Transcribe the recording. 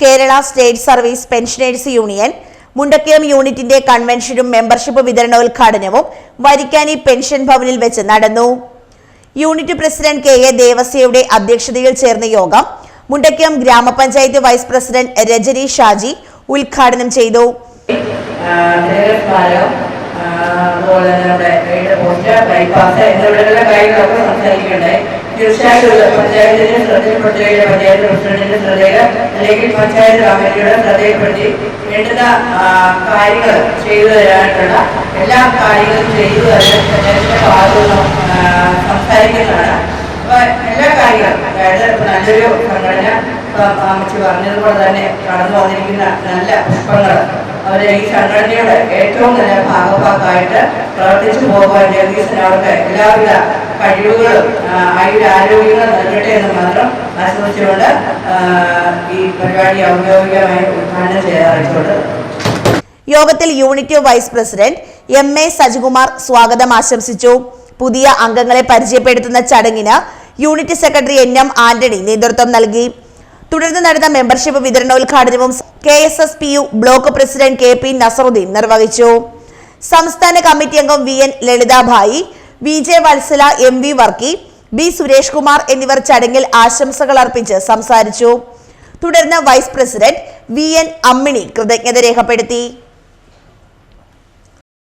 Kerala state service pensioners union Mundakkayam യൂണിറ്റിന്റെ കൺവെൻഷനും membership വിതരണോദ്ഘാടനവും വരിക്കാനി പെൻഷൻ ഭവനിൽ വെച്ച് നടന്നു. യൂണിറ്റ് പ്രസിഡന്റ് കെ എ ദേവസ്യയുടെ അധ്യക്ഷതയിൽ ചേർന്ന യോഗം മുണ്ടക്കയം ഗ്രാമപഞ്ചായത്ത് വൈസ് പ്രസിഡന്റ് രജനി ഷാജി ഉദ്ഘാടനം ചെയ്തു. തീർച്ചയായിട്ടും പഞ്ചായത്തിന്റെ ശ്രദ്ധയിൽപ്പെടുത്തുകയും പഞ്ചായത്ത് പ്രസിഡന്റിന്റെ ശ്രദ്ധയിൽ അല്ലെങ്കിൽ പഞ്ചായത്ത് കമ്മിറ്റിയുടെ ശ്രദ്ധയിൽപ്പെടുത്തി വേണ്ടുന്ന കാര്യങ്ങൾ ചെയ്തു തരാനുള്ള എല്ലാ കാര്യങ്ങളും ചെയ്തു തരാൻ പഞ്ചായത്തിന്റെ ഭാഗത്തുനിന്ന് സംസാരിക്കുന്നതാണ്. അപ്പൊ എല്ലാ കാര്യങ്ങളും അതായത് നല്ലൊരു സംഘടന അമ്മച്ചി പറഞ്ഞതുപോലെ തന്നെ കടന്നു വന്നിരിക്കുന്ന നല്ല പുഷ്പങ്ങൾ അവരെ ഈ സംഘടനയുടെ ഏറ്റവും നല്ല ഭാഗഭാക്കായിട്ട് പ്രവർത്തിച്ചു പോകാൻ ജഗദീശൻ അവർക്ക് എല്ലാവിധ കഴിവുകളും ആരോഗ്യങ്ങളും നൽകട്ടെ എന്ന് മാത്രം ആശംസിച്ചുകൊണ്ട് ഈ പരിപാടി ഔദ്യോഗികമായി ഉദ്ഘാടനം ചെയ്യാറുണ്ട്. യോഗത്തിൽ unit vice president M A Sajikumar സ്വാഗതം ആശംസിച്ചു. പുതിയ അംഗങ്ങളെ പരിചയപ്പെടുത്തുന്ന ചടങ്ങിന് unit secretary N M Antony നേതൃത്വം നൽകി. തുടർന്ന് നടന്ന മെമ്പർഷിപ്പ് വിതരണോദ്ഘാടനവും KSSPU block president K P Nasaruddin നിർവഹിച്ചു. സംസ്ഥാന കമ്മിറ്റി അംഗം V N Lalithabai, V J Valsala, M V Varkey, B Suresh Kumar എന്നിവർ ചടങ്ങിൽ ആശംസകൾ അർപ്പിച്ച് സംസാരിച്ചു. തുടർന്ന് vice president V N Ammini കൃതജ്ഞത രേഖപ്പെടുത്തി.